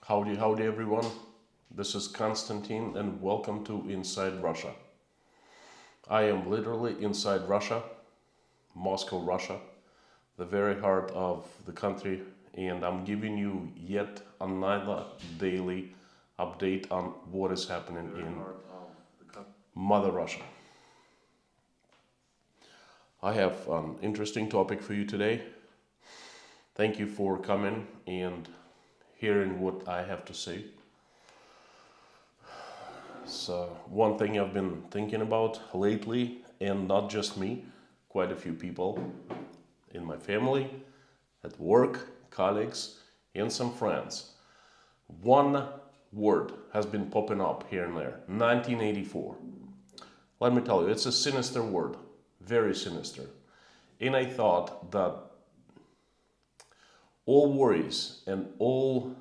Howdy everyone. This is Konstantin and welcome to Inside Russia. I am literally inside Russia, Moscow, Russia, the very heart of the country, and I'm giving you yet another daily update on what is happening in Mother Russia. I have an interesting topic for you today. Thank you for coming and hearing what I have to say. So one thing I've been thinking about lately, and not just me, quite a few people in my family, at work, colleagues, and some friends. One word has been popping up here and there, 1984. Let me tell you, it's a sinister word, very sinister. And I thought that all worries and all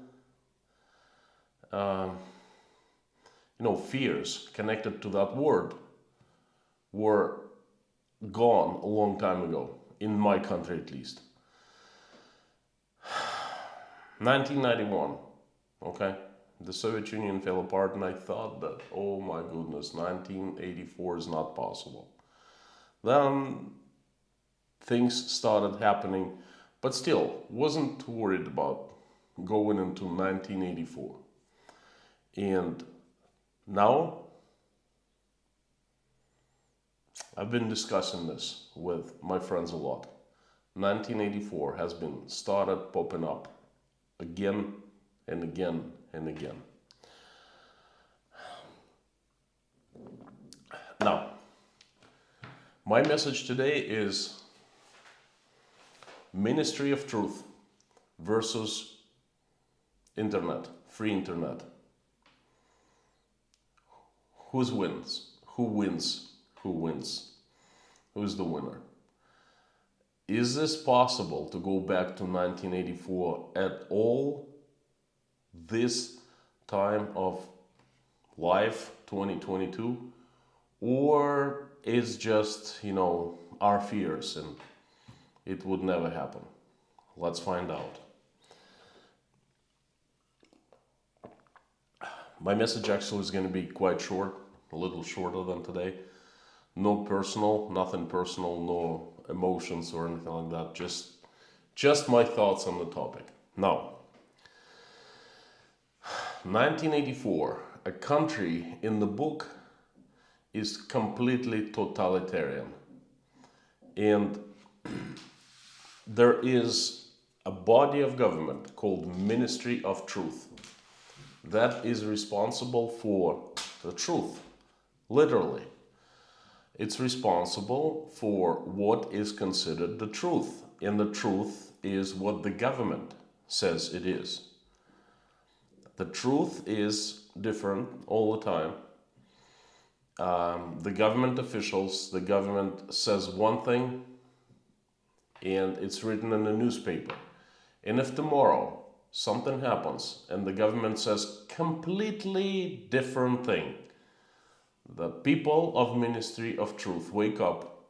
fears connected to that word were gone a long time ago, in my country at least. 1991, okay? The Soviet Union fell apart and I thought that, oh my goodness, 1984 is not possible. Then things started happening, but still wasn't worried about going into 1984. And now I've been discussing this with my friends a lot. 1984 has been started popping up again and again and again. Now, my message today is Ministry of Truth versus internet, free internet. Who wins? Who wins? Who wins? Who's the winner? Is this possible to go back to 1984 at all? This time of life, 2022? Or is just, our fears and it would never happen? Let's find out. My message actually is going to be quite short, a little shorter than today. No personal, nothing personal, no emotions or anything like that. Just my thoughts on the topic. Now, 1984, a country in the book is completely totalitarian. And there is a body of government called Ministry of Truth that is responsible for the truth, literally. It's responsible for what is considered the truth, and the truth is what the government says it is. The truth is different all the time. The government officials, the government says one thing, and it's written in the newspaper. And if tomorrow something happens and the government says completely different thing, the people of Ministry of Truth wake up,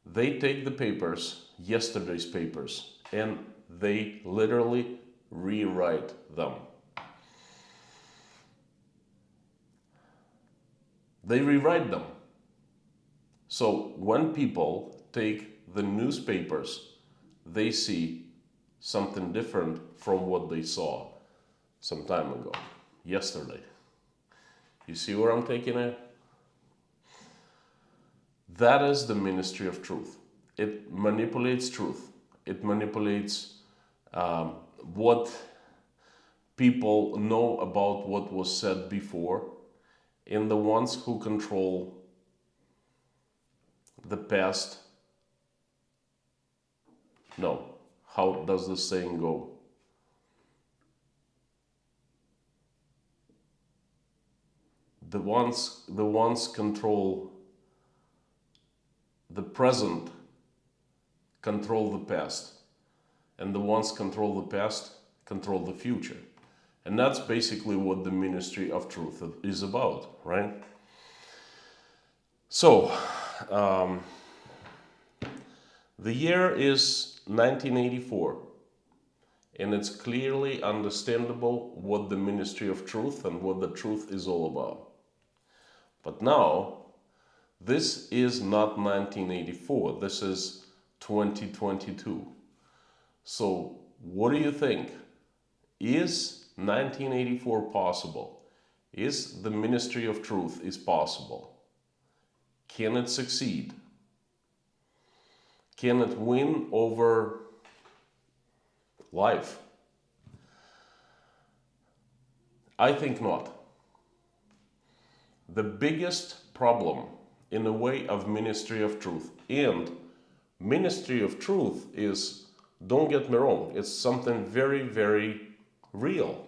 they take the papers, yesterday's papers, and they literally rewrite them. They rewrite them. So when people take the newspapers, they see something different from what they saw some time ago, yesterday. You see where I'm taking it? That is the Ministry of Truth. It manipulates truth. It manipulates what people know about what was said before, and the ones who control the past. No. How does the saying go? The ones control the present, control the past, and the ones control the past control the future. And that's basically what the Ministry of Truth is about, right? So, the year is 1984, and it's clearly understandable what the Ministry of Truth and what the truth is all about. But now, this is not 1984, this is 2022. So, what do you think? Is 1984 possible? Is the Ministry of Truth is possible? Can it succeed? Can it win over life? I think not. The biggest problem in the way of Ministry of Truth, and Ministry of Truth is, don't get me wrong, it's something very, very real.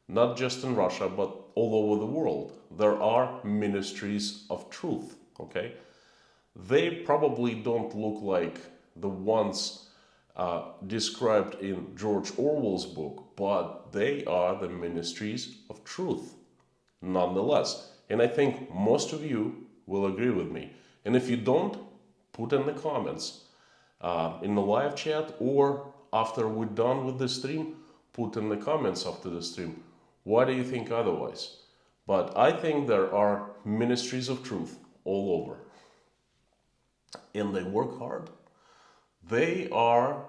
Not just in Russia, but all over the world. There are ministries of truth, okay? They probably don't look like the ones described in George Orwell's book, but they are the ministries of truth, nonetheless. And I think most of you will agree with me. And if you don't, put in the comments, in the live chat, or after we're done with the stream, put in the comments after the stream. Why do you think otherwise? But I think there are ministries of truth all over. And they work hard. They are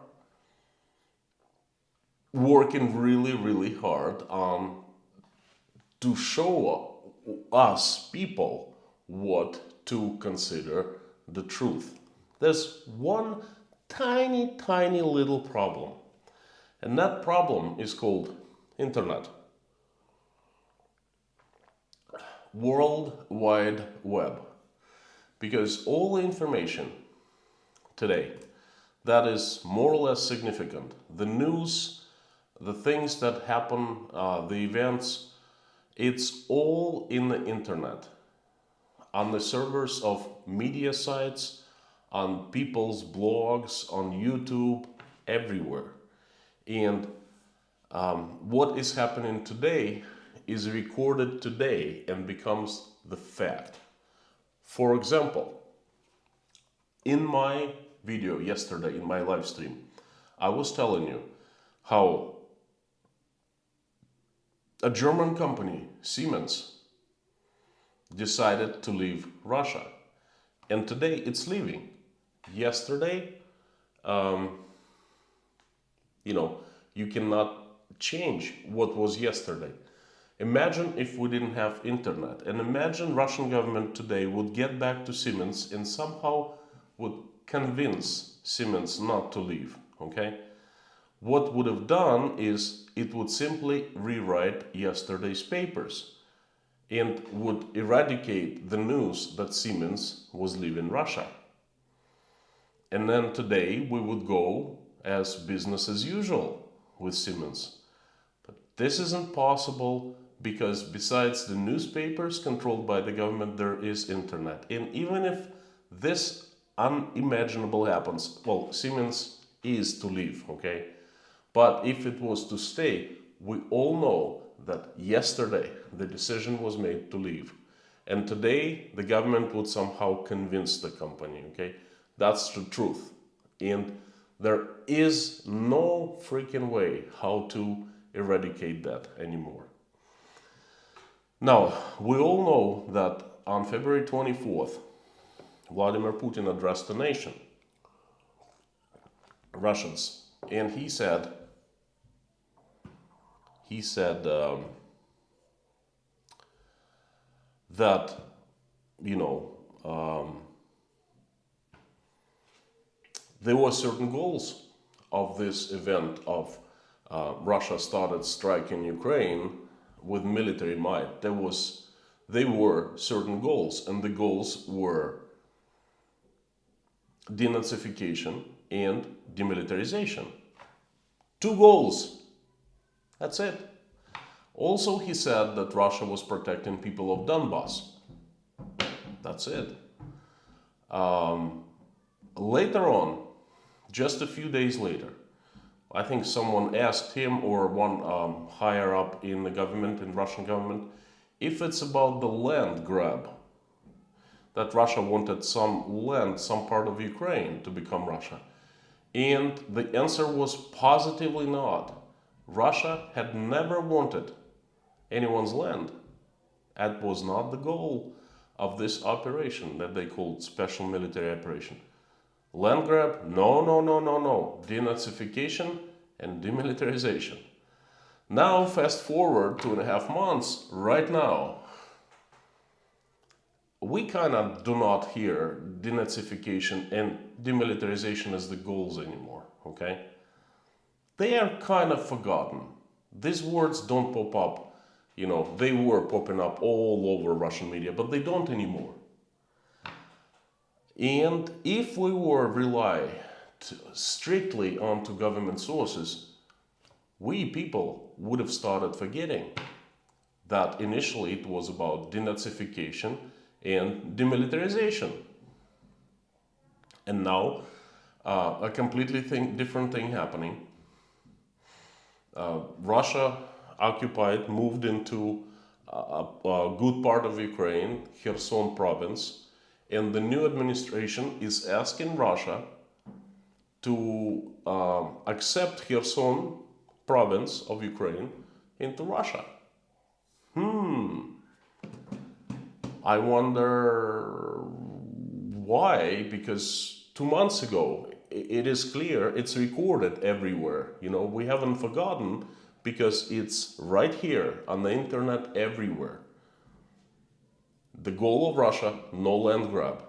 working really, really hard to show us people what to consider the truth. There's one tiny, tiny little problem. And that problem is called internet. World Wide Web. Because all the information today that is more or less significant, the news, the things that happen, the events, it's all in the internet, on the servers of media sites, on people's blogs, on YouTube, everywhere. And what is happening today is recorded today and becomes the fact. For example, in my video yesterday, in my live stream, I was telling you how a German company, Siemens, decided to leave Russia. And today it's leaving. Yesterday, you cannot change what was yesterday. Imagine if we didn't have internet, and imagine Russian government today would get back to Siemens and somehow would convince Siemens not to leave, okay? What would have done is it would simply rewrite yesterday's papers and would eradicate the news that Siemens was leaving Russia. And then today we would go as business as usual with Siemens. But this isn't possible because besides the newspapers controlled by the government, there is internet. And even if this unimaginable happens, well, Siemens is to leave, okay? But if it was to stay, we all know that yesterday the decision was made to leave. And today the government would somehow convince the company, okay? That's the truth. And there is no freaking way how to eradicate that anymore. Now, we all know that on February 24th, Vladimir Putin addressed the nation, Russians, and he said that, there were certain goals of this event of Russia started striking Ukraine with military might. They were certain goals, and the goals were denazification and demilitarization. 2 goals. That's it. Also, he said that Russia was protecting people of Donbass. That's it. Later on, just a few days later, I think someone asked him or one higher up in the government, in Russian government, if it's about the land grab, that Russia wanted some land, some part of Ukraine to become Russia. And the answer was positively not. Russia had never wanted anyone's land. That was not the goal of this operation that they called special military operation. Land grab? No, no, no, no, no. Denazification and demilitarization. Now, fast forward 2.5 months, right now, we kind of do not hear denazification and demilitarization as the goals anymore, okay? They are kind of forgotten. These words don't pop up. They were popping up all over Russian media, but they don't anymore. And if we were rely strictly onto government sources, we people would have started forgetting that initially it was about denazification and demilitarization. And now a completely different thing happening. Russia occupied, moved into a good part of Ukraine, Kherson province, and the new administration is asking Russia to accept Kherson province of Ukraine into Russia. I wonder why, because 2 months ago, it is clear, it's recorded everywhere. We haven't forgotten because it's right here on the internet everywhere. The goal of Russia, no land grab.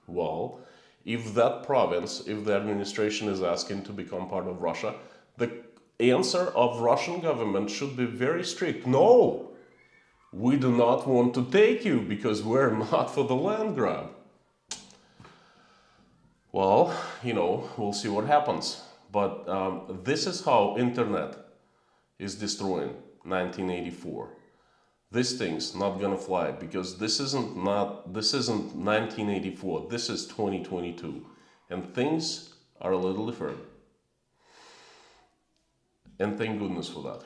Well, if that province, if the administration is asking to become part of Russia, the answer of Russian government should be very strict. No, we do not want to take you because we're not for the land grab. Well, we'll see what happens. But this is how internet is destroying 1984. This thing's not gonna fly because this isn't 1984. This is 2022, and things are a little different. And thank goodness for that.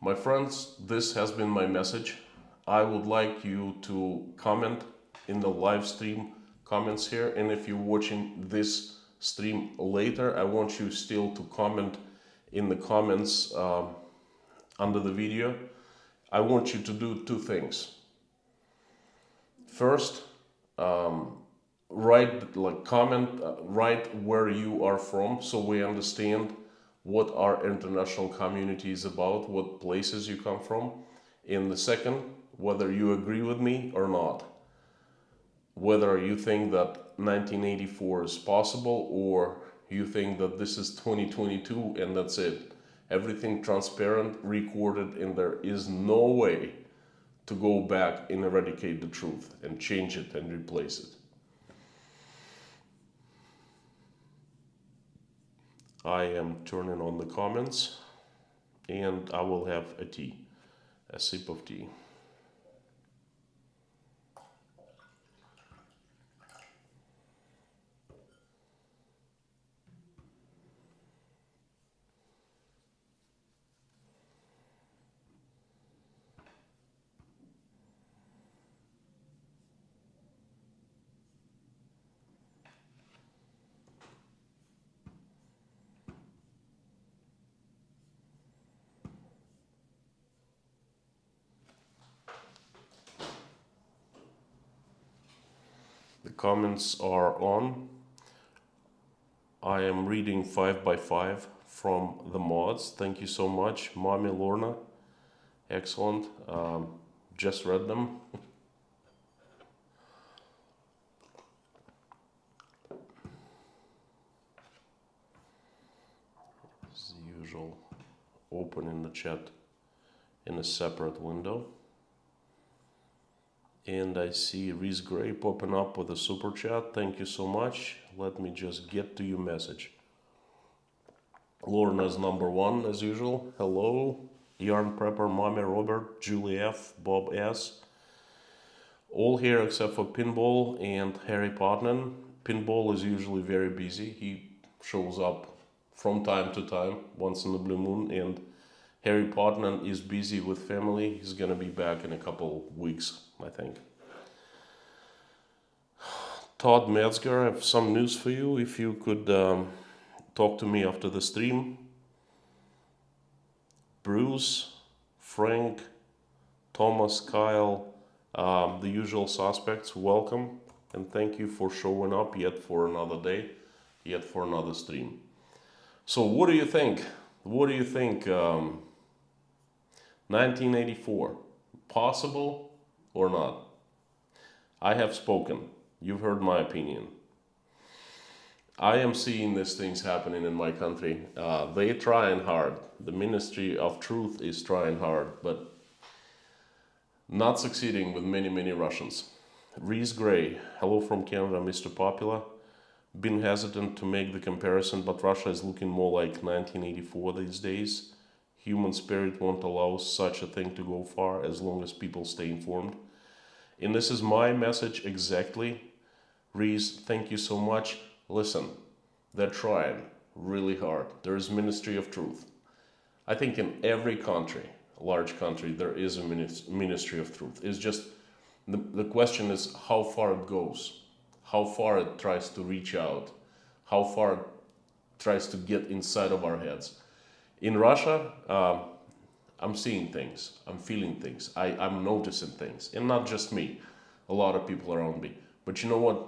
My friends, this has been my message. I would like you to comment in the live stream comments here, and if you're watching this stream later, I want you still to comment in the comments under the video. I want you to do two things. First, write where you are from, so we understand what our international community is about, what places you come from. And the second, whether you agree with me or not. Whether you think that 1984 is possible, or you think that this is 2022 and that's it. Everything transparent, recorded, and there is no way to go back and eradicate the truth and change it and replace it. I am turning on the comments, and I will have a sip of tea. The comments are on. I am reading 5x5 from the mods. Thank you so much, Mommy Lorna. Excellent. Just read them. As usual, opening the chat in a separate window. And I see Reese Gray popping up with a super chat. Thank you so much. Let me just get to your message. Lorna's number one, as usual. Hello. Yarn Prepper, Mommy Robert, Julie F, Bob S. All here except for Pinball and Harry Potman. Pinball is usually very busy. He shows up from time to time, once in the blue moon. And Harry Potman is busy with family. He's gonna be back in a couple weeks, I think. Todd Metzger, I have some news for you. If you could talk to me after the stream. Bruce, Frank, Thomas, Kyle, the usual suspects, welcome. And thank you for showing up yet for another day, yet for another stream. So what do you think? What do you think? 1984, possible or not? I have spoken. You've heard my opinion. I am seeing these things happening in my country. They're trying hard. The Ministry of Truth is trying hard, but not succeeding with many Russians. Reese Gray, hello from Canada, Mr. Popular. Been hesitant to make the comparison, but Russia is looking more like 1984 these days. Human spirit won't allow such a thing to go far as long as people stay informed. And this is my message exactly. Reese, thank you so much. Listen, they're trying really hard. There is Ministry of Truth. I think in every country, a large country, there is a Ministry of Truth. It's just, the question is how far it goes, how far it tries to reach out, how far it tries to get inside of our heads. In Russia, I'm seeing things, I'm feeling things, I'm noticing things, and not just me, a lot of people around me. But you know what?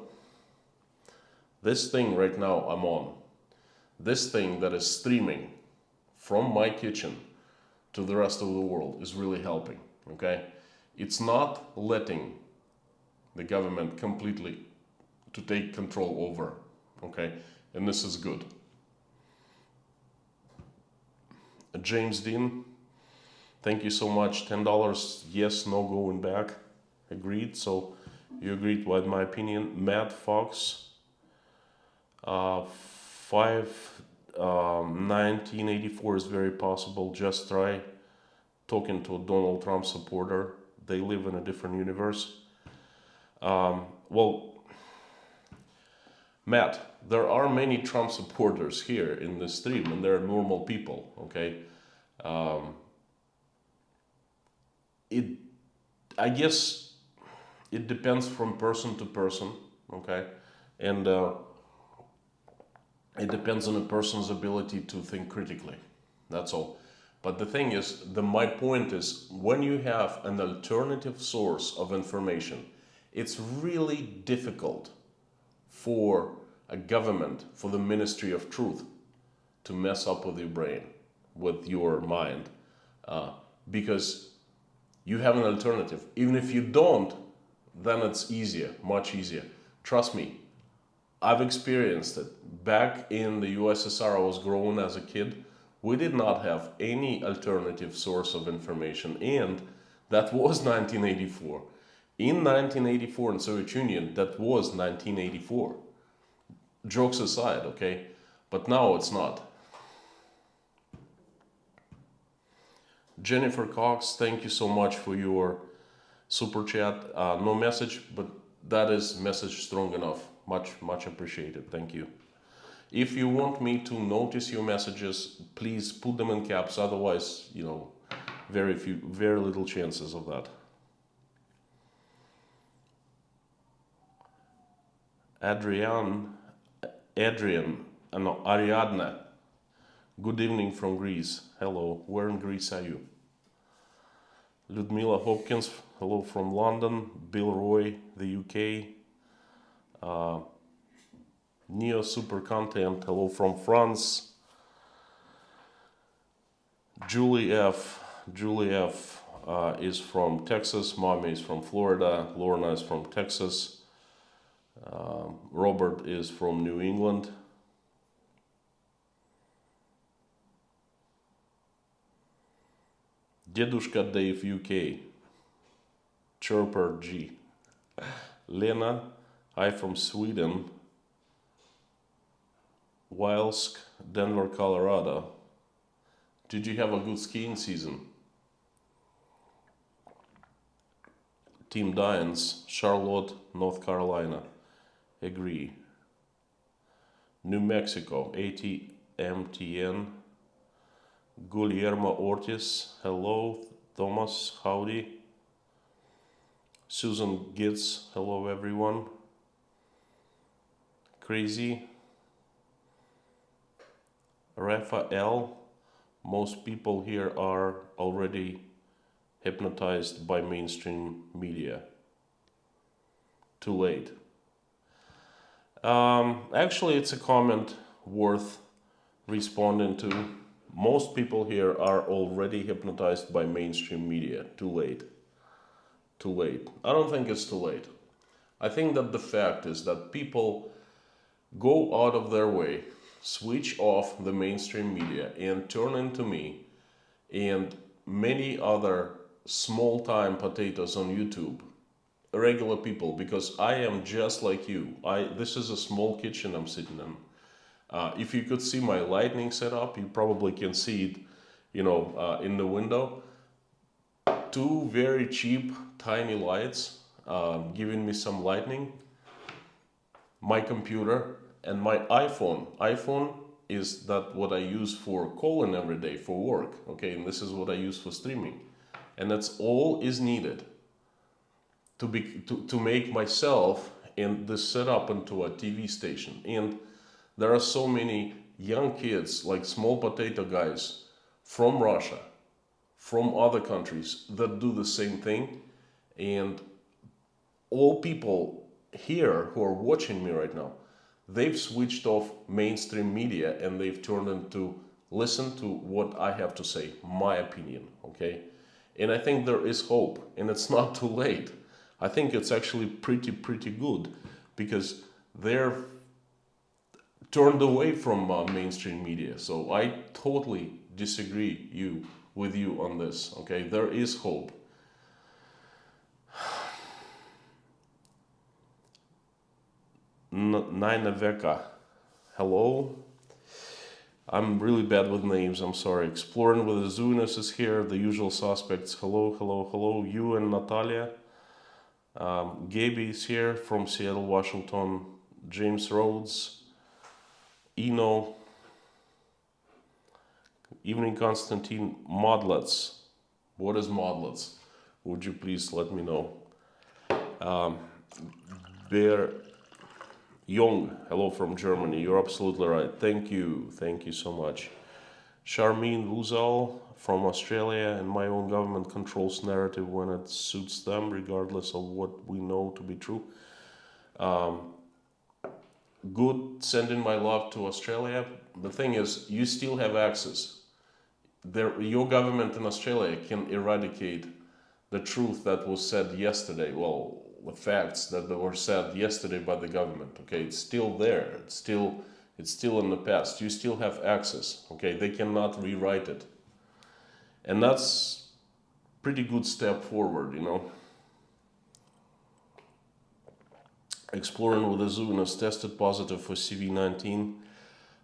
This thing right now I'm on, this thing that is streaming from my kitchen to the rest of the world is really helping, okay? It's not letting the government completely to take control over, okay? And this is good. James Dean, thank you so much. $10, yes, no going back. Agreed, so you agreed with my opinion. Matt Fox, 1984 is very possible. Just try talking to a Donald Trump supporter. They live in a different universe. Well, Matt, there are many Trump supporters here in this stream, and they're normal people, okay? I guess it depends from person to person, okay? And it depends on a person's ability to think critically, that's all. But the thing is, my point is, when you have an alternative source of information, it's really difficult for a government, for the Ministry of Truth, to mess up with your brain, with your mind, because you have an alternative. Even if you don't, then it's easier, much easier. Trust me, I've experienced it. Back in the USSR, I was growing as a kid. We did not have any alternative source of information, and that was 1984. In 1984 in Soviet Union, that was 1984. Jokes aside, okay? But now it's not. Jennifer Cox, thank you so much for your super chat. No message, but that is message strong enough. Much appreciated. Thank you. If you want me to notice your messages, please put them in caps. Otherwise, you know, very little chances of that. Ariadna. Good evening from Greece. Hello. Where in Greece are you? Ludmila Hopkins. Hello from London. Bill Roy, the UK. Neo Super Content, hello from France. Julie F is from Texas. Mommy is from Florida. Lorna is from Texas. Robert is from New England. Dedushka Dave, UK. Chirper G. Lena, hi from Sweden. Wilsk, Denver, Colorado. Did you have a good skiing season? Team Dyens, Charlotte, North Carolina. Agree. New Mexico, ATMTN. Guillermo Ortiz, hello. Thomas, howdy. Susan Gitz, hello everyone. Crazy. Raphael, Most people here are already hypnotized by mainstream media. Too late. Actually, it's a comment worth responding to. Most people here are already hypnotized by mainstream media. Too late. Too late. I don't think it's too late. I think that the fact is that people go out of their way, switch off the mainstream media, and turn into me and many other small-time potatoes on YouTube, regular people, because I am just like you. This is a small kitchen I'm sitting in. If you could see my lighting setup, you probably can see it, in the window. Two very cheap, tiny lights, giving me some lighting. My computer and my iPhone. iPhone is that what I use for calling every day for work. Okay, and this is what I use for streaming, and that's all is needed to make myself and this setup into a TV station. And there are so many young kids, like small potato guys from Russia, from other countries that do the same thing. And all people here who are watching me right now, they've switched off mainstream media and they've turned into listen to what I have to say, my opinion, okay? And I think there is hope, and it's not too late. I think it's actually pretty good, because they're turned away from mainstream media. So I totally disagree with you on this, okay? There is hope. Nina Veka, hello. I'm really bad with names, I'm sorry. Exploring with the Zunas is here, the usual suspects. Hello. You and Natalia. Gaby is here from Seattle, Washington. James Rhodes. Eno. Evening Constantine. Modlets. What is Modlets? Would you please let me know? Bear Young, hello from Germany. You're absolutely right. Thank you so much. Charmine Wuzal from Australia. And my own government controls narrative when it suits them, regardless of what we know to be true. Good, sending my love to Australia. The thing is, you still have access. Your government in Australia can eradicate the truth that was said yesterday. Well, the facts that were said yesterday by the government. Okay, it's still there. It's still in the past. You still have access. Okay, they cannot rewrite it, and that's pretty good step forward. Exploring with the Zunas tested positive for CV-19.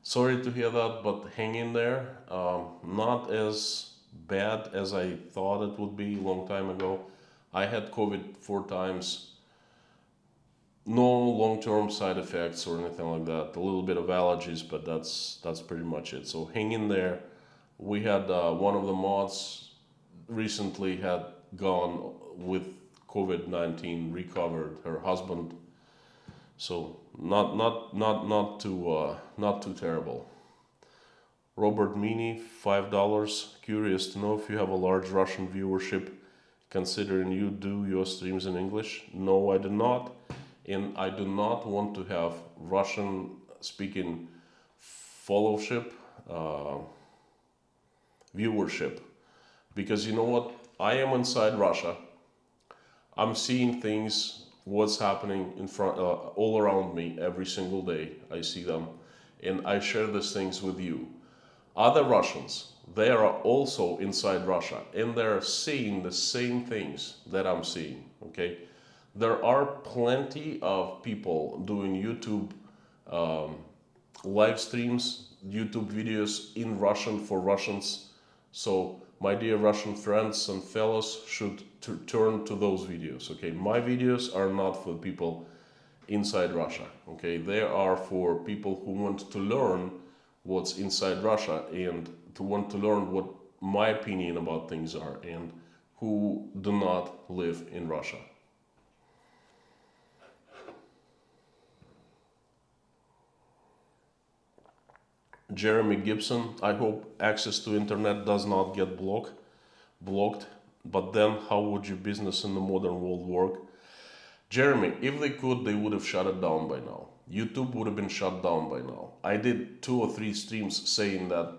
Sorry to hear that, but hang in there. Not as bad as I thought it would be a long time ago. I had COVID 4 times. No long-term side effects or anything like that. A little bit of allergies, but that's pretty much it. So hang in there. We had one of the mods recently had gone with COVID-19, recovered, her husband. So not too terrible. Robert Meany, $5. Curious to know if you have a large Russian viewership, considering you do your streams in English. No, I do not. And I do not want to have Russian-speaking followership, viewership. Because you know what? I am inside Russia. I'm seeing things, what's happening in front, all around me every single day. I see them. And I share these things with you. Other Russians, they are also inside Russia. And they're seeing the same things that I'm seeing, okay? There are plenty of people doing YouTube live streams, YouTube videos in Russian for Russians. So my dear Russian friends and fellows should turn to those videos, okay? My videos are not for people inside Russia, okay? They are for people who want to learn what's inside Russia and to want to learn what my opinion about things are, and who do not live in Russia. Jeremy Gibson, I hope access to internet does not get blocked, but then how would your business in the modern world work? Jeremy, if they could, they would have shut it down by now. YouTube would have been shut down by now. I did 2 or 3 streams saying that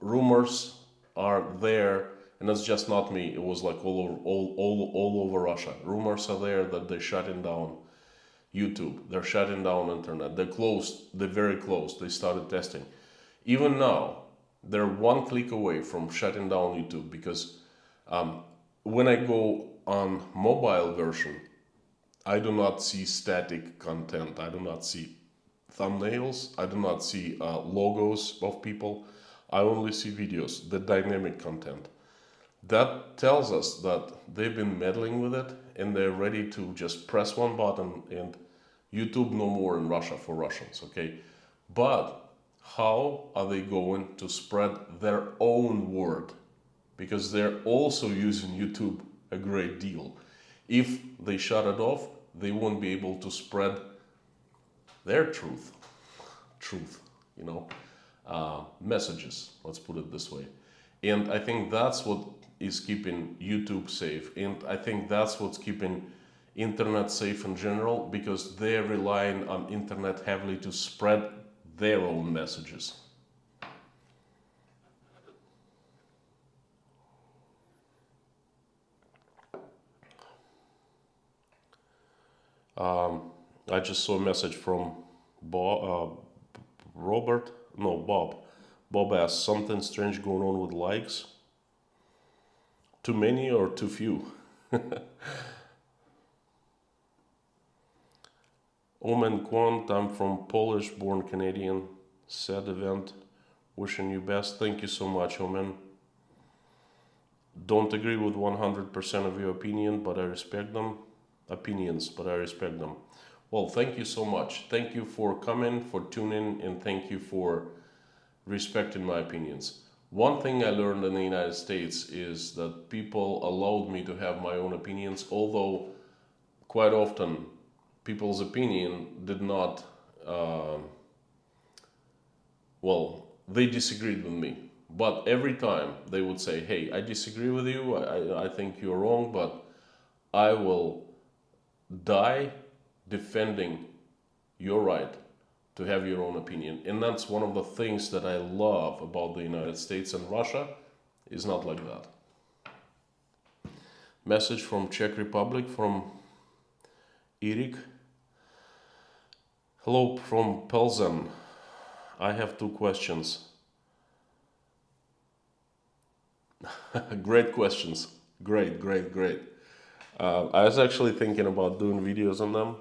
rumors are there, and it's just not me. It was like all over Russia. Rumors are there that they're shutting down YouTube. They're shutting down internet. They're closed. They're very close. They started testing. Even now, they're one click away from shutting down YouTube because when I go on mobile version, I do not see static content. I do not see thumbnails. I do not see logos of people. I only see videos, the dynamic content. That tells us that they've been meddling with it and they're ready to just press one button and YouTube no more in Russia for Russians, okay? But how are they going to spread their own word? Because they're also using YouTube a great deal. If they shut it off, they won't be able to spread their truth, messages, let's put it this way. And I think that's what is keeping YouTube safe. And I think that's what's keeping internet safe in general, because they're relying on internet heavily to spread their own messages. I just saw a message from Bob. Bob asked, something strange going on with likes? Too many or too few? Omen Quant, I'm from Polish, born Canadian. Sad event. Wishing you best. Thank you so much, Omen. Don't agree with 100% of your opinions, but I respect them. Well, thank you so much. Thank you for coming, for tuning, and thank you for respecting my opinions. One thing I learned in the United States is that people allowed me to have my own opinions, although quite often people's opinion did not, they disagreed with me. But every time they would say, hey, I disagree with you, I think you're wrong, but I will die defending your right to have your own opinion. And that's one of the things that I love about the United States, and Russia is not like that. Message from Czech Republic, from Erik. Hello from Pelzen. I have 2 questions. Great questions. Great. I was actually thinking about doing videos on them.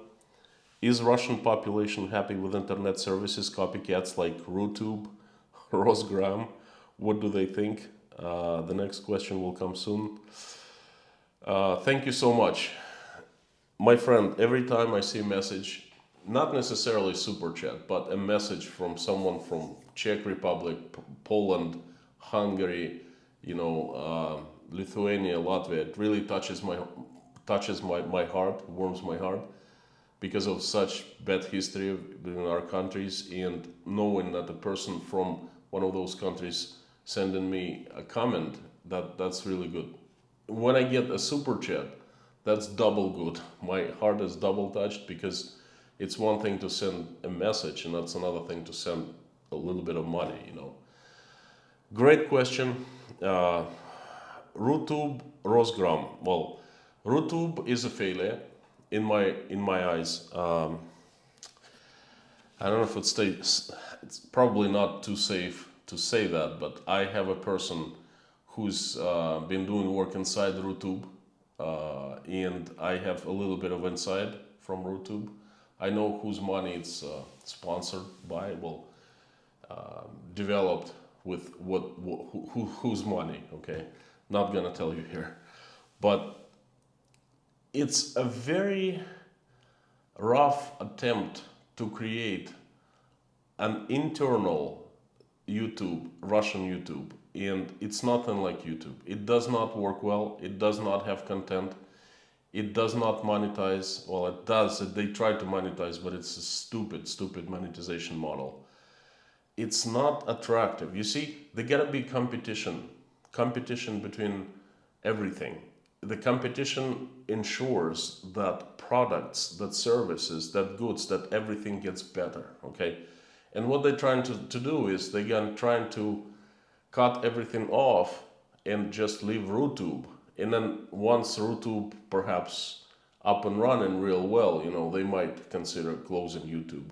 Is Russian population happy with internet services, copycats like RuTube, Rosgram? What do they think? The next question will come soon. Thank you so much. My friend, every time I see a message, not necessarily super chat, but a message from someone from Czech Republic, Poland, Hungary, Lithuania, Latvia, it really touches my heart, warms my heart, because of such bad history in our countries, and knowing that a person from one of those countries sending me a comment, that's really good. When I get a super chat, that's double good. My heart is double touched, because it's one thing to send a message and that's another thing to send a little bit of money, Great question. RuTube, Rosgram. Well, RuTube is a failure in my eyes. I don't know if it's probably not too safe to say that, but I have a person who's been doing work inside RuTube, and I have a little bit of insight from RuTube. I know whose money it's sponsored by, developed with whose money, okay? Not gonna tell you here. But it's a very rough attempt to create an internal YouTube, Russian YouTube, and it's nothing like YouTube. It does not work well, it does not have content, it does not monetize. Well, it does, they try to monetize, but it's a stupid monetization model. it's not attractive. You see, there gotta be competition between everything. The competition ensures that products, that services, that goods, that everything gets better, okay? And what they're trying to do is they're trying to cut everything off and just leave RooTube. And then once RooTube perhaps up and running real well, you know, they might consider closing YouTube.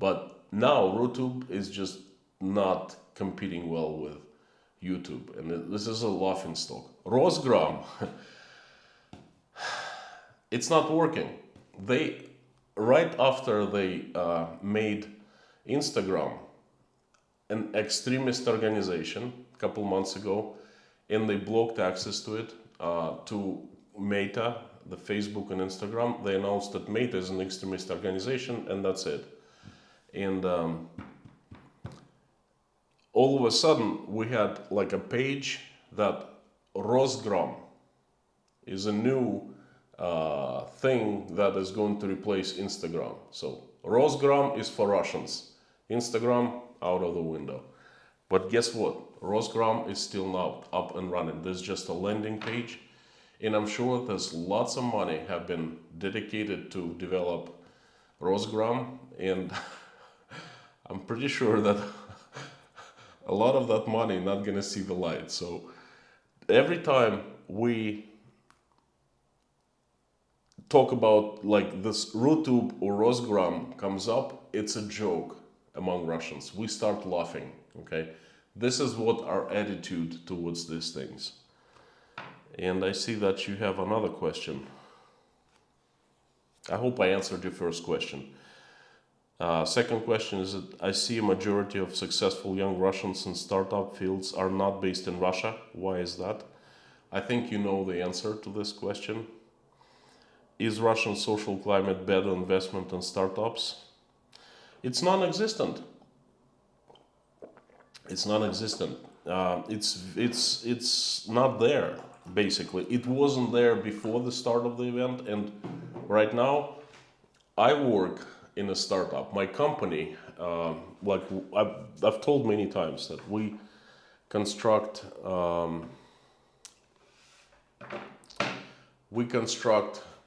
But now RooTube is just not competing well with YouTube, and this is a laughing stock. Rosgram, it's not working. They, right after they made Instagram an extremist organization a couple months ago, and they blocked access to it, to Meta, the Facebook and Instagram. They announced that Meta is an extremist organization, and that's it. And all of a sudden, we had like a page that Rosgram is a new thing that is going to replace Instagram. So Rosgram is for Russians. Instagram out of the window. But guess what? Rosgram is still not up and running. There's just a landing page. And I'm sure there's lots of money have been dedicated to develop Rosgram. And I'm pretty sure that a lot of that money not gonna see the light. So every time we talk about like this RooTube or Rosgram comes up, it's a joke among Russians. We start laughing, okay? This is what our attitude towards these things. And I see that you have another question. I hope I answered your first question. Second question is that I see a majority of successful young Russians in startup fields are not based in Russia. Why is that? I think you know the answer to this question. Is Russian social climate better investment in startups? It's non-existent. It's non-existent. It's not there, basically. It wasn't there before the start of the event, and right now I work in a startup. My company, like I've told many times that we construct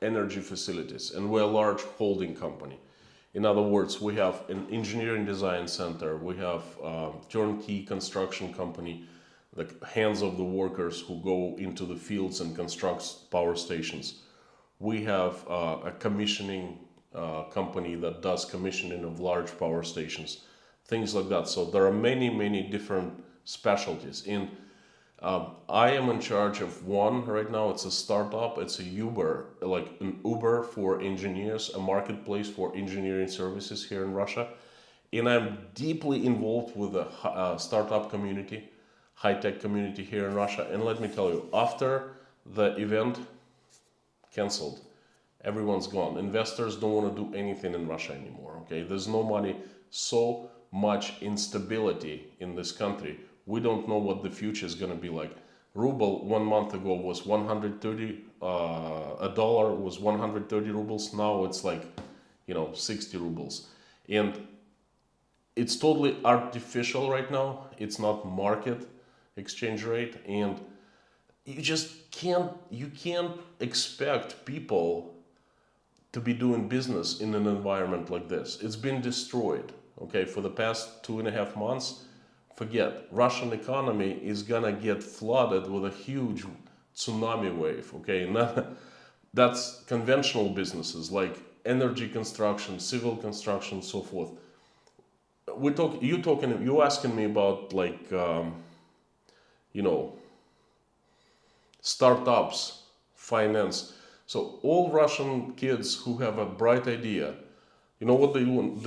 energy facilities, and we're a large holding company. In other words, we have an engineering design center, we have a turnkey construction company, the hands of the workers who go into the fields and construct power stations. We have a commissioning company that does commissioning of large power stations, things like that. So there are many different specialties. And I am in charge of one right now. It's a startup. It's a Uber, like an Uber for engineers, a marketplace for engineering services here in Russia. And I'm deeply involved with the startup community, high-tech community here in Russia. And let me tell you, after the event canceled, everyone's gone. Investors don't want to do anything in Russia anymore, okay? There's no money, so much instability in this country. We don't know what the future is going to be like. Ruble 1 month ago was 130, a dollar was 130 rubles. Now it's like, 60 rubles. And it's totally artificial right now. It's not market exchange rate. And you just can't expect people to be doing business in an environment like this. It's been destroyed, okay? For the past 2.5 months, forget. Russian economy is gonna get flooded with a huge tsunami wave, okay? And that's conventional businesses like energy construction, civil construction, so forth. You asking me about like, startups, finance. So all Russian kids who have a bright idea, you know what they want?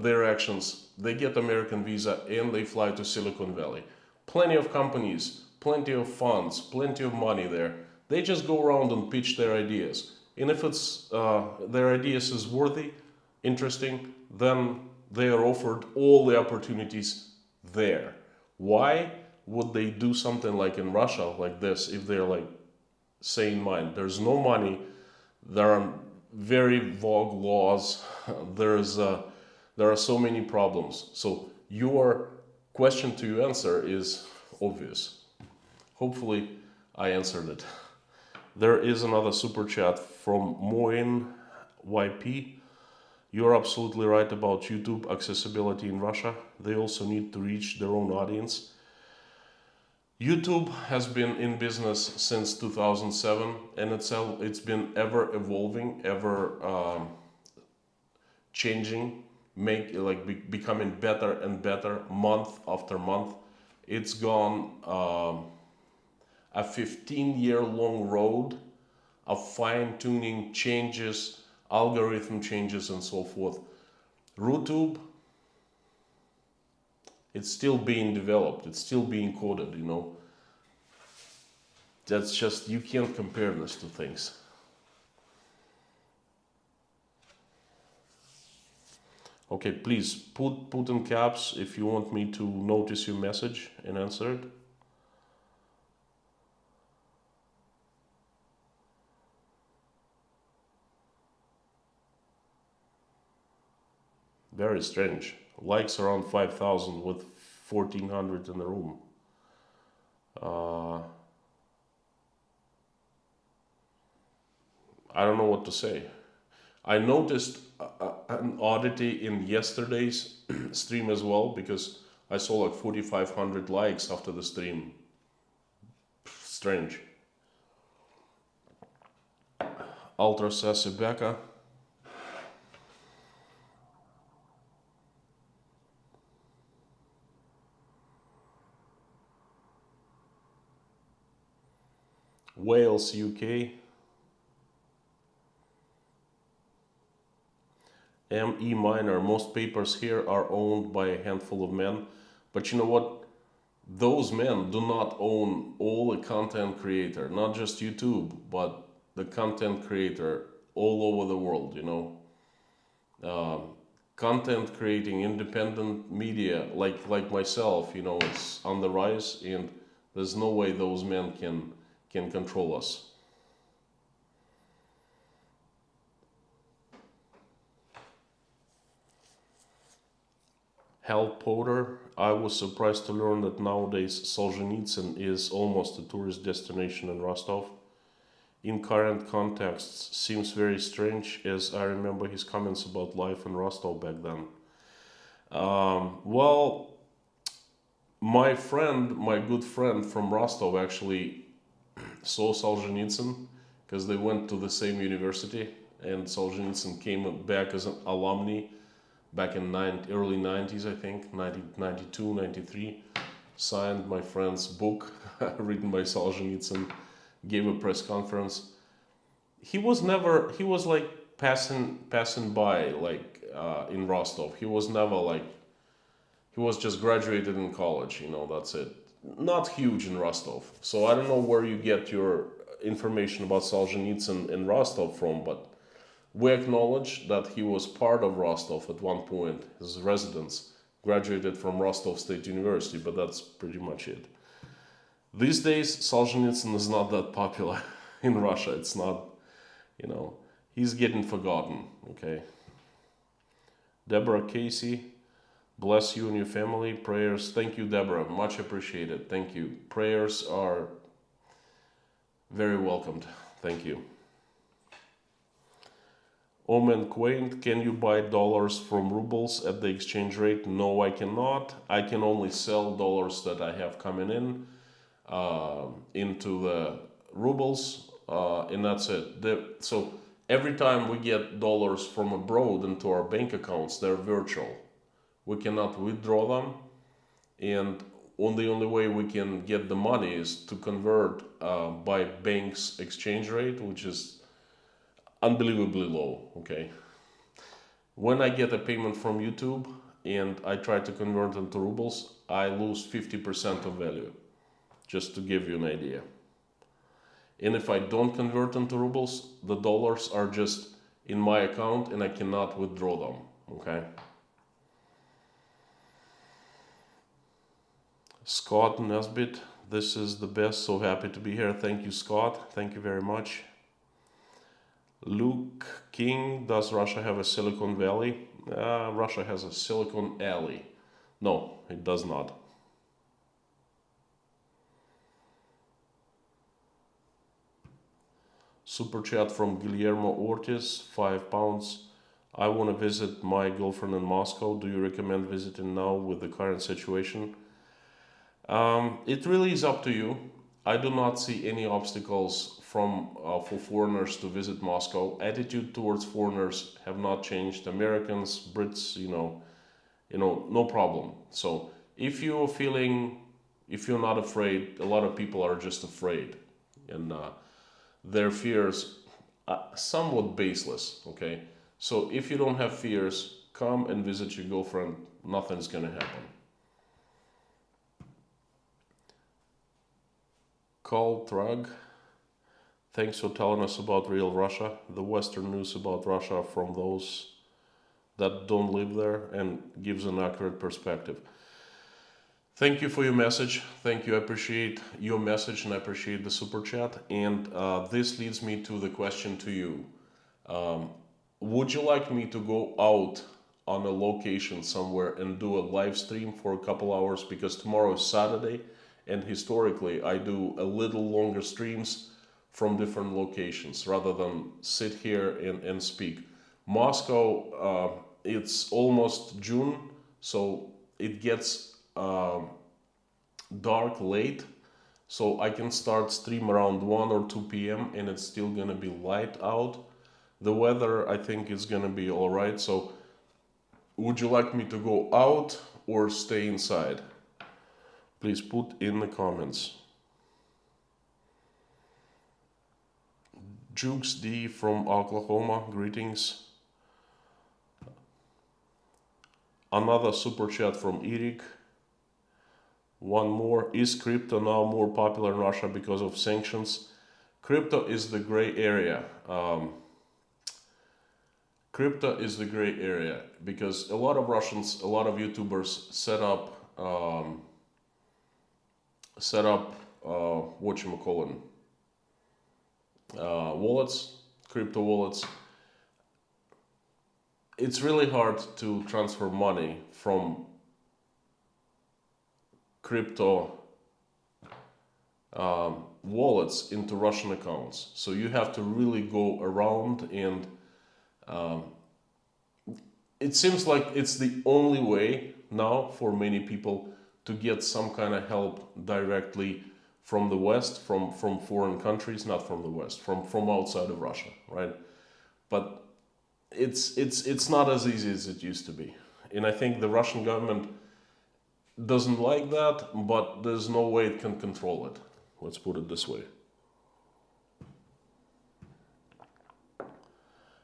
Their actions, they get American visa and they fly to Silicon Valley. Plenty of companies, plenty of funds, plenty of money there. They just go around and pitch their ideas. And if it's their ideas is worthy, interesting, then they are offered all the opportunities there. Why would they do something like in Russia like this if they're like sane mind? There's no money. There are very vague laws. There's There are so many problems. So your question to your answer is obvious. Hopefully I answered it. There is another super chat from Moin YP. You're absolutely right about YouTube accessibility in Russia. They also need to reach their own audience. YouTube has been in business since 2007, and it's been ever evolving, ever changing, becoming better and better month after month. It's gone a 15-year long road of fine-tuning changes, algorithm changes, and so forth. RooTube, it's still being developed, it's still being coded, you know. That's just, you can't compare these two things. Okay, please put in caps if you want me to notice your message and answer it. Very strange. Likes around 5,000 with 1,400 in the room. I don't know what to say. I noticed an oddity in yesterday's stream as well, because I saw like 4,500 likes after the stream. Strange. Ultra sassy Becca. Wales, UK. ME minor. Most papers here are owned by a handful of men. But you know what? Those men do not own all the content creator, not just YouTube, but the content creator all over the world, you know. Content creating independent media like myself, you know, it's on the rise, and there's no way those men can control us. Hal Potter, I was surprised to learn that nowadays Solzhenitsyn is almost a tourist destination in Rostov. In current contexts, seems very strange, as I remember his comments about life in Rostov back then. Well, my good friend from Rostov actually saw Solzhenitsyn, because they went to the same university, and Solzhenitsyn came back as an alumni back in early 90s, I think, 92, 93, signed my friend's book written by Solzhenitsyn, gave a press conference. He was like passing by, like in Rostov. He was never like, he was just graduated in college, you know, that's it. Not huge in Rostov. So I don't know where you get your information about Solzhenitsyn in Rostov from, but we acknowledge that he was part of Rostov at one point. His residence graduated from Rostov State University, but that's pretty much it. These days, Solzhenitsyn is not that popular in Russia. It's not, you know, he's getting forgotten, okay? Deborah Casey, bless you and your family. Prayers. Thank you, Deborah. Much appreciated. Thank you. Prayers are very welcomed. Thank you. Omen Quaint, can you buy dollars from rubles at the exchange rate? No, I cannot. I can only sell dollars that I have coming in into the rubles, and that's it. So every time we get dollars from abroad into our bank accounts, they're virtual. We cannot withdraw them, and the only way we can get the money is to convert by bank's exchange rate, which is unbelievably low, okay? When I get a payment from YouTube and I try to convert into rubles, I lose 50% of value, just to give you an idea. And if I don't convert into rubles, the dollars are just in my account and I cannot withdraw them, okay? Scott Nesbitt, this is the best, so happy to be here. Thank you, Scott. Thank you very much. Luke King, does Russia have a Silicon Valley? Russia has a Silicon Alley. No, it does not. Super chat from Guillermo Ortiz, £5. I want to visit my girlfriend in Moscow. Do you recommend visiting now with the current situation? It really is up to you. I do not see any obstacles for foreigners to visit Moscow. Attitude towards foreigners have not changed. Americans, Brits, no problem. So if you're not afraid, a lot of people are just afraid, and their fears somewhat baseless. Okay, so if you don't have fears, come and visit your girlfriend. Nothing's gonna happen. Call Trug. Thanks for telling us about real Russia, the Western news about Russia from those that don't live there, and gives an accurate perspective. Thank you for your message. Thank you. I appreciate your message and I appreciate the super chat. And this leads me to the question to you. Would you like me to go out on a location somewhere and do a live stream for a couple hours? Because tomorrow is Saturday, and historically I do a little longer streams from different locations rather than sit here and speak. Moscow, it's almost June, so it gets dark late, so I can start stream around 1 or 2 p.m. and it's still gonna be light out. The weather, I think, is gonna be all right. So would you like me to go out or stay inside? Please put in the comments. Jukes D from Oklahoma, greetings. Another super chat from Eric. One more. Is crypto now more popular in Russia because of sanctions? Crypto is the gray area. Crypto is the gray area because a lot of Russians, a lot of YouTubers set up wallets, crypto wallets. It's really hard to transfer money from crypto wallets into Russian accounts. So you have to really go around, and it seems like it's the only way now for many people to get some kind of help directly from the West, from foreign countries, not from the West, from outside of Russia, right? But it's not as easy as it used to be. And I think the Russian government doesn't like that, but there's no way it can control it. Let's put it this way.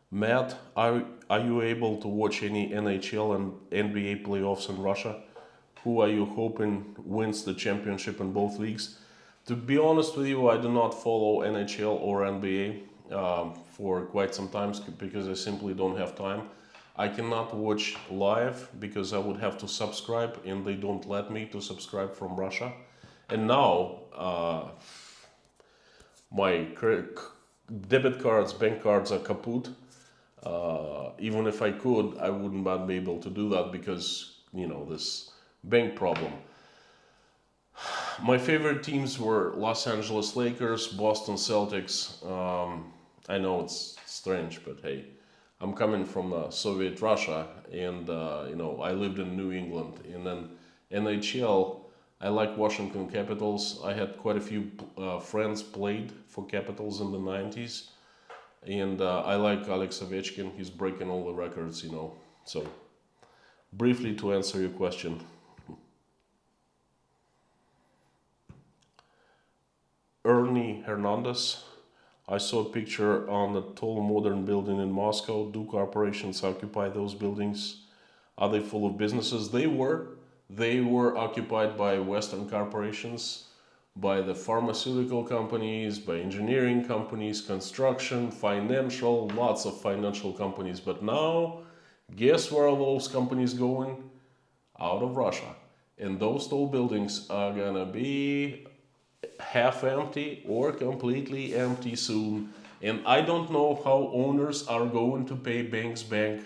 Matt, are you able to watch any NHL and NBA playoffs in Russia? Who are you hoping wins the championship in both leagues? To be honest with you, I do not follow NHL or NBA for quite some time because I simply don't have time. I cannot watch live because I would have to subscribe, and they don't let me to subscribe from Russia. And now my debit cards, bank cards are kaput. Even if I could, I wouldn't be able to do that because, this bank problem. My favorite teams were Los Angeles Lakers, Boston Celtics. I know it's strange, but hey, I'm coming from Soviet Russia, and I lived in New England. And then NHL, I like Washington Capitals. I had quite a few friends played for Capitals in the 90s. And I like Alex Ovechkin. He's breaking all the records, So, briefly to answer your question. Ernie Hernandez. I saw a picture on a tall modern building in Moscow. Do corporations occupy those buildings? Are they full of businesses? They were occupied by Western corporations, by the pharmaceutical companies, by engineering companies, construction, financial, lots of financial companies. But now, guess where are those companies going? Out of Russia. And those tall buildings are gonna be half empty or completely empty soon. And I don't know how owners are going to pay banks back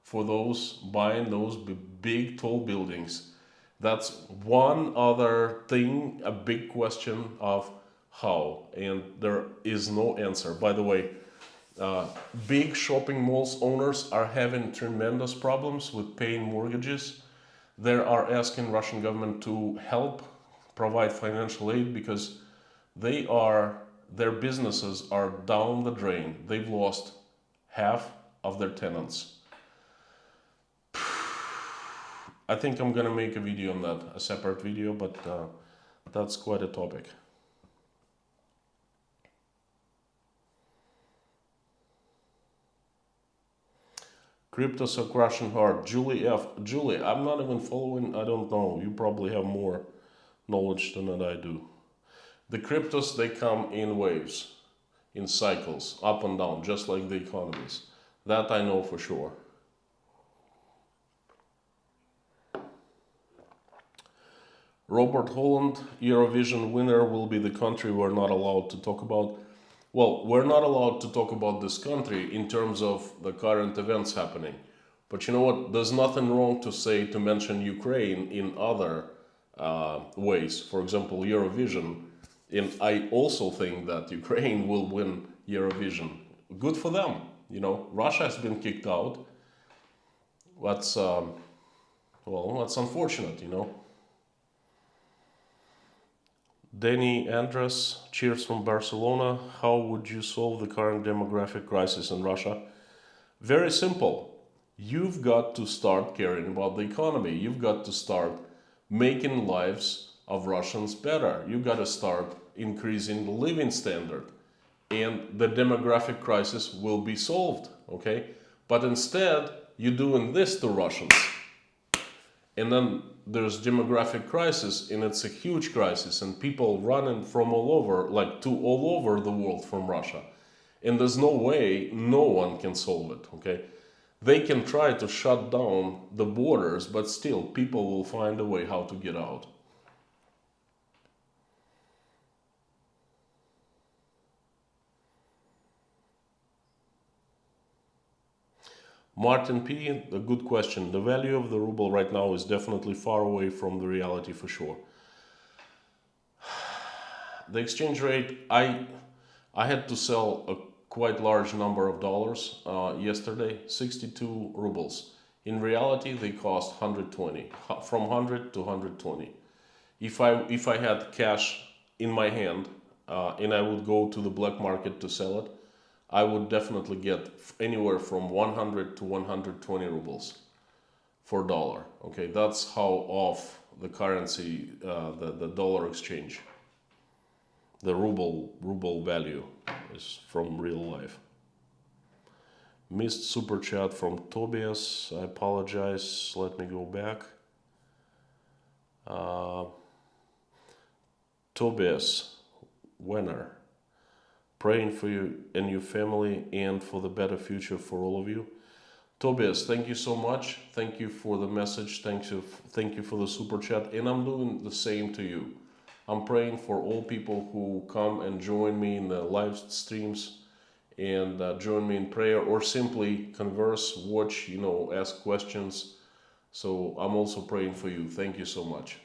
for those buying those big tall buildings. That's one other thing, a big question of how, and there is no answer. By the way, big shopping malls owners are having tremendous problems with paying mortgages. They are asking Russian government to help provide financial aid because their businesses are down the drain. They've lost half of their tenants. I think I'm gonna make a video on that, a separate video, but that's quite a topic. Cryptos are crashing hard. Julie F. Julie, I'm not even following. I don't know. You probably have more knowledge than I do. The cryptos, they come in waves, in cycles, up and down, just like the economies. That I know for sure. Robert Holland, Eurovision winner, will be the country we're not allowed to talk about. Well, we're not allowed to talk about this country in terms of the current events happening. But you know what? There's nothing wrong to mention Ukraine in other ways. For example, Eurovision. And I also think that Ukraine will win Eurovision. Good for them. You know, Russia has been kicked out. That's unfortunate, you know. Danny Andres, cheers from Barcelona. How would you solve the current demographic crisis in Russia? Very simple. You've got to start caring about the economy. You've got to start making lives of Russians better. You've got to start increasing the living standard. And the demographic crisis will be solved, okay? But instead, you're doing this to Russians. And then there's demographic crisis, and it's a huge crisis, and people running from all over, like to all over the world from Russia. And there's no way no one can solve it, okay? They can try to shut down the borders, but still people will find a way how to get out. Martin P, a good question. The value of the ruble right now is definitely far away from the reality for sure. The exchange rate, I had to sell a quite large number of dollars yesterday, 62 rubles. In reality, they cost 120, from 100 to 120. If I had cash in my hand and I would go to the black market to sell it, I would definitely get anywhere from 100 to 120 rubles for dollar. Okay, that's how off the currency, the dollar exchange, the ruble value is from real life. Missed super chat from Tobias. I apologize. Let me go back. Tobias, winner. Praying for you and your family and for the better future for all of you. Tobias, thank you so much. Thank you for the message. Thank you for the super chat. And I'm doing the same to you. I'm praying for all people who come and join me in the live streams and join me in prayer, or simply converse, watch, ask questions. So I'm also praying for you. Thank you so much.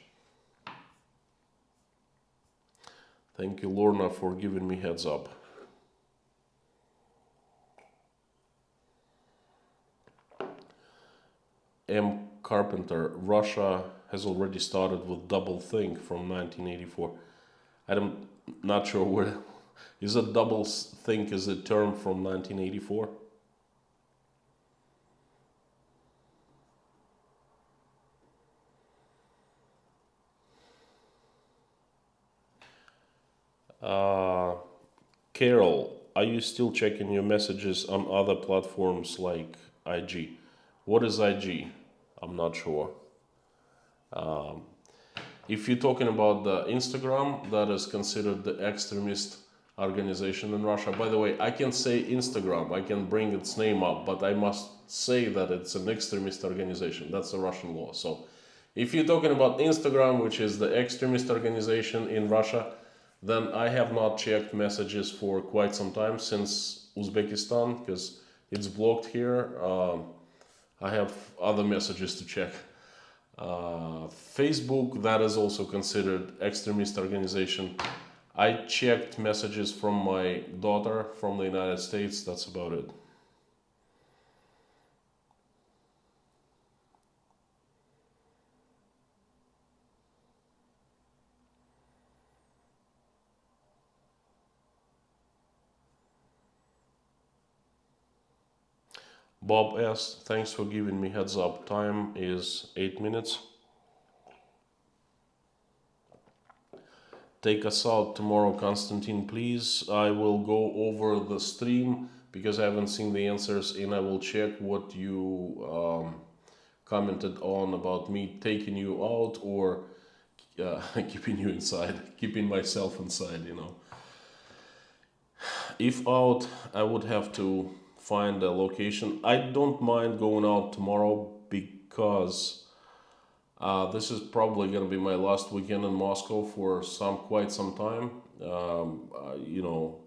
Thank you, Lorna, for giving me heads up. M. Carpenter, Russia has already started with double think from 1984. I'm not sure where. Is a double think is a term from 1984? Carol, are you still checking your messages on other platforms like IG? What is IG? I'm not sure. If you're talking about the Instagram, that is considered the extremist organization in Russia. By the way, I can say Instagram, I can bring its name up, but I must say that it's an extremist organization. That's a Russian law. So if you're talking about Instagram, which is the extremist organization in Russia, then I have not checked messages for quite some time, since Uzbekistan, because it's blocked here. I have other messages to check. Facebook, that is also considered extremist organization. I checked messages from my daughter from the United States. That's about it. Bob S, thanks for giving me heads up. Time is 8 minutes. Take us out tomorrow, Konstantin, please. I will go over the stream because I haven't seen the answers, and I will check what you commented on about me taking you out or keeping you inside, keeping myself inside, you know. If out, I would have to find a location. I don't mind going out tomorrow because this is probably going to be my last weekend in Moscow for quite some time. You know,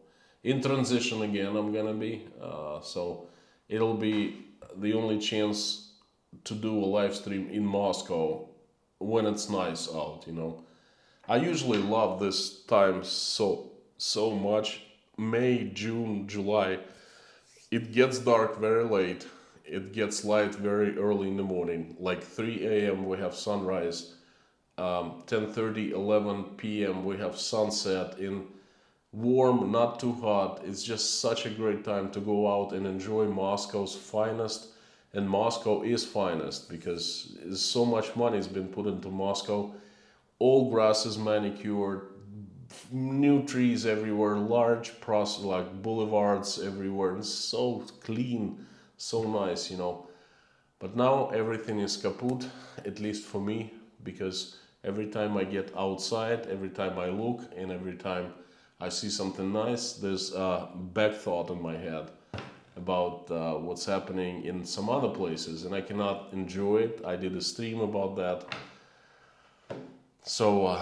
in transition again, I'm going to be. So it'll be the only chance to do a live stream in Moscow when it's nice out, you know. I usually love this time so much. May, June, July. It gets dark very late. It gets light very early in the morning. Like 3 a.m. we have sunrise. 10:30, 11 p.m. we have sunset. In warm, not too hot. It's just such a great time to go out and enjoy Moscow's finest. And Moscow is finest because so much money has been put into Moscow. All grass is manicured, new trees everywhere, large like boulevards everywhere, and so clean, so nice, you know. But now everything is kaput, at least for me, because every time I get outside, every time I look, and every time I see something nice, there's a back thought in my head about what's happening in some other places, and I cannot enjoy it. I did a stream about that. So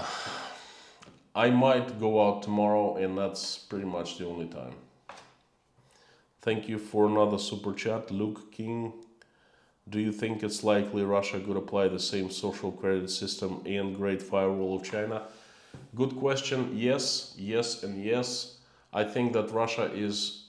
I might go out tomorrow, and that's pretty much the only time. Thank you for another super chat, Luke King. Do you think it's likely Russia could apply the same social credit system and Great Firewall of China? Good question. Yes, yes, and yes. I think that Russia is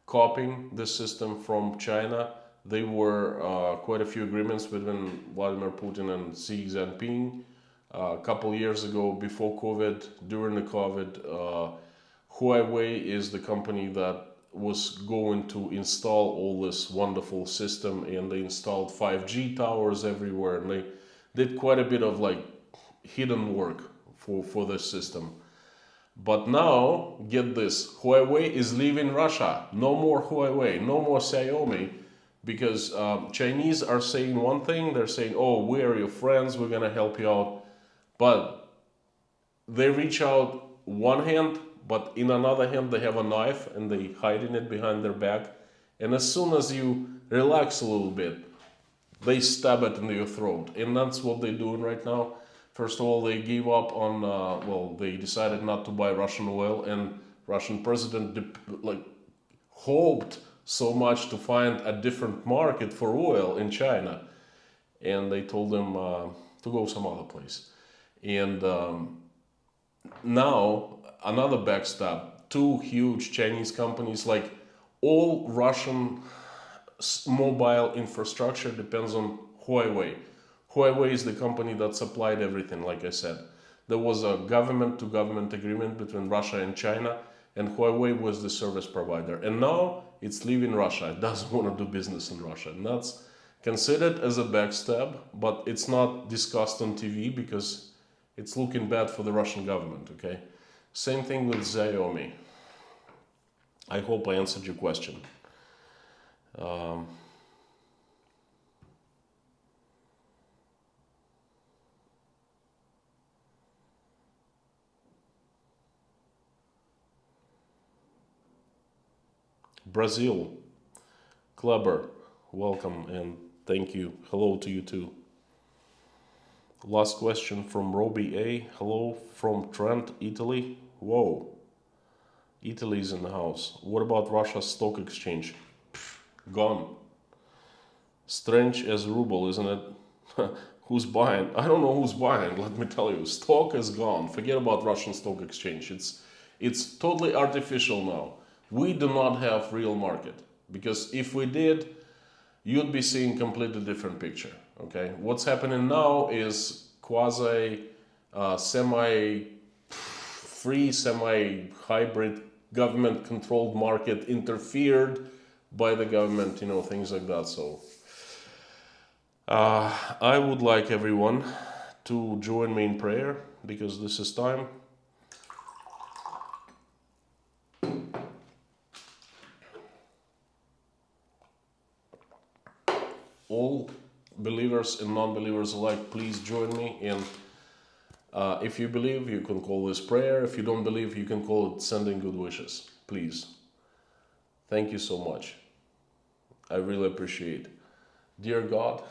copying this system from China. There were quite a few agreements between Vladimir Putin and Xi Jinping a couple years ago, before COVID, during the COVID. Huawei is the company that was going to install all this wonderful system, and they installed 5G towers everywhere, and they did quite a bit of like hidden work for this system. But now, get this, Huawei is leaving Russia. No more Huawei, no more Xiaomi, because Chinese are saying one thing, they're saying, oh, we are your friends, we're gonna help you out. But they reach out one hand, but in another hand they have a knife and they hiding it behind their back. And as soon as you relax a little bit, they stab it into your throat. And that's what they're doing right now. First of all, they gave up on, they decided not to buy Russian oil, and Russian president hoped so much to find a different market for oil in China. And they told them to go some other place. And now another backstab, two huge Chinese companies, like all Russian mobile infrastructure depends on Huawei. Huawei is the company that supplied everything, like I said. There was a government-to-government agreement between Russia and China, and Huawei was the service provider. And now it's leaving Russia. It doesn't want to do business in Russia. And that's considered as a backstab, but it's not discussed on TV because it's looking bad for the Russian government, okay? Same thing with Xiaomi. I hope I answered your question. Brazil, Kleber, welcome and thank you. Hello to you too. Last question from Robbie A. Hello from Trent, Italy. Whoa, Italy's in the house. What about Russia's stock exchange? Pff, gone. Strange as ruble, isn't it? Who's buying? I don't know who's buying, let me tell you. Stock is gone. Forget about Russian stock exchange. It's totally artificial now. We do not have real market. Because if we did, you'd be seeing completely different picture. Okay? What's happening now is quasi semi-free, semi-hybrid government-controlled market interfered by the government, things like that. So I would like everyone to join me in prayer because this is time. All believers and non-believers alike, please join me. And if you believe, you can call this prayer. If you don't believe, you can call it sending good wishes. Please. Thank you so much. I really appreciate it. Dear God,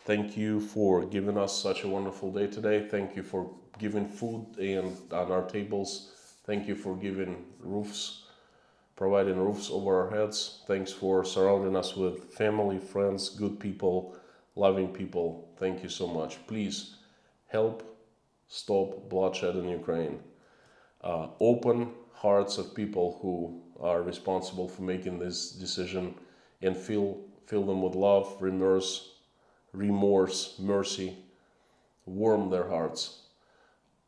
thank you for giving us such a wonderful day today. Thank you for giving food and on our tables. Thank you for giving roofs, providing roofs over our heads. Thanks for surrounding us with family, friends, good people, loving people. Thank you so much. Please help stop bloodshed in Ukraine. Open hearts of people who are responsible for making this decision and fill them with love, remorse, mercy. Warm their hearts.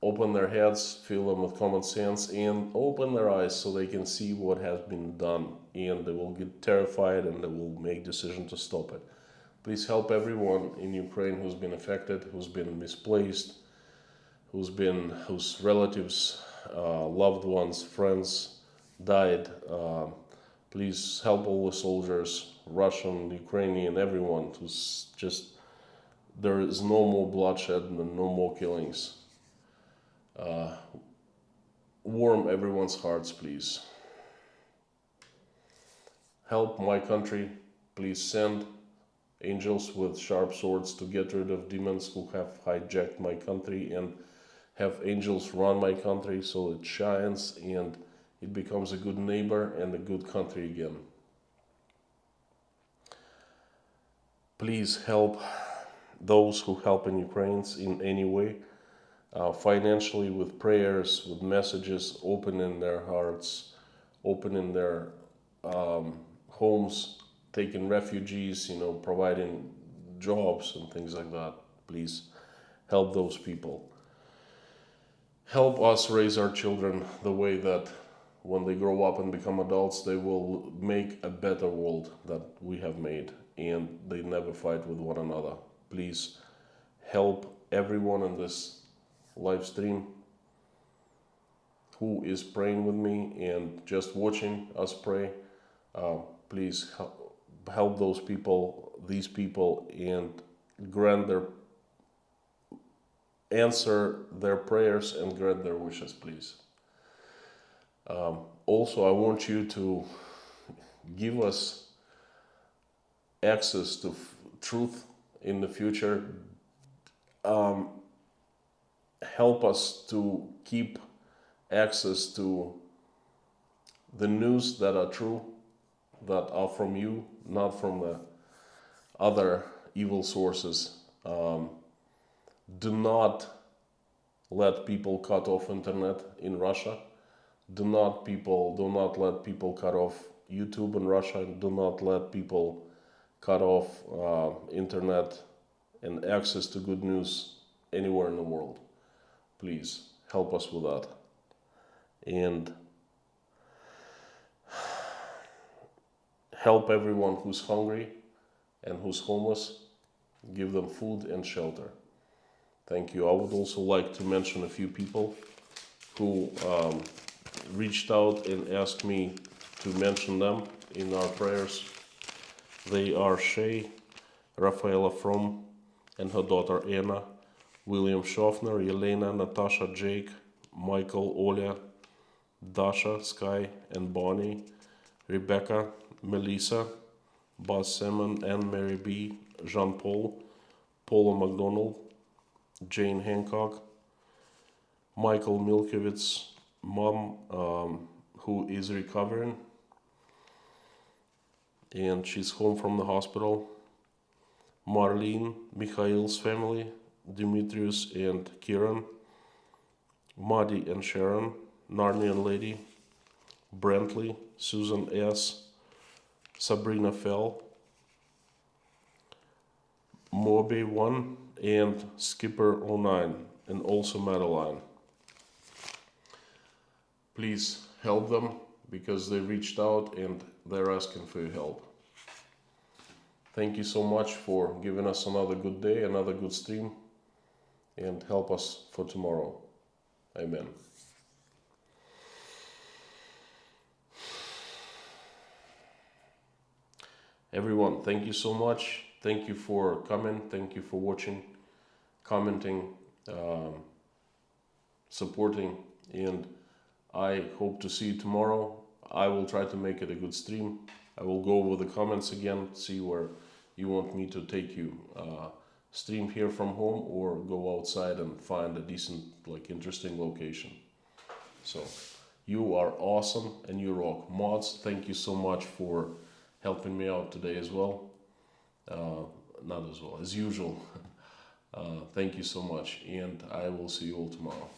Open their heads, fill them with common sense, and open their eyes so they can see what has been done. And they will get terrified and they will make decision to stop it. Please help everyone in Ukraine who's been affected, who's been misplaced, whose relatives, loved ones, friends died. Please help all the soldiers, Russian, Ukrainian, everyone. There is no more bloodshed and no more killings. Warm everyone's hearts, please. Help my country. Please send angels with sharp swords to get rid of demons who have hijacked my country, and have angels run my country so it shines and it becomes a good neighbor and a good country again. Please help those who help in Ukraine in any way, financially, with prayers, with messages, opening their hearts, opening their homes, taking refugees, providing jobs and things like that. Please help those people. Help us raise our children the way that when they grow up and become adults, they will make a better world that we have made, and they never fight with one another. Please help everyone in this live stream who is praying with me and just watching us pray. Please help these people, and answer their prayers and grant their wishes, please. Also, I want you to give us access to truth in the future. Help us to keep access to the news that are true, that are from you, not from the other evil sources. Do not let people cut off internet in Russia. Do not let people cut off YouTube in Russia. Do not let people cut off internet and access to good news anywhere in the world. Please help us with that. And help everyone who's hungry and who's homeless. Give them food and shelter. Thank you. I would also like to mention a few people who reached out and asked me to mention them in our prayers. They are Shay, Rafaela From and her daughter Anna, William Schaffner, Yelena, Natasha, Jake, Michael, Oля, Dasha, Sky and Bonnie, Rebecca, Melissa, Buzz Salmon, Anne Mary B, Jean-Paul, Paula McDonald, Jane Hancock, Michael Milkowitz, mom who is recovering and she's home from the hospital. Marlene, Mikhail's family, Dimitrius and Kieran, Madi and Sharon, Narnian Lady, Brantley, Susan S., Sabrina Fell, Moby 1, and Skipper 09, and also Madeline. Please help them because they reached out and they're asking for your help. Thank you so much for giving us another good day, another good stream, and help us for tomorrow. Amen. Everyone, thank you so much. Thank you for coming. Thank you for watching, commenting, supporting, and I hope to see you tomorrow. I will try to make it a good stream. I will go over the comments again, see where you want me to take you. Stream here from home or go outside and find a decent, interesting location. So, you are awesome and you rock. Mods, thank you so much for helping me out today as well. Not as well, as usual. Thank you so much, and I will see you all tomorrow.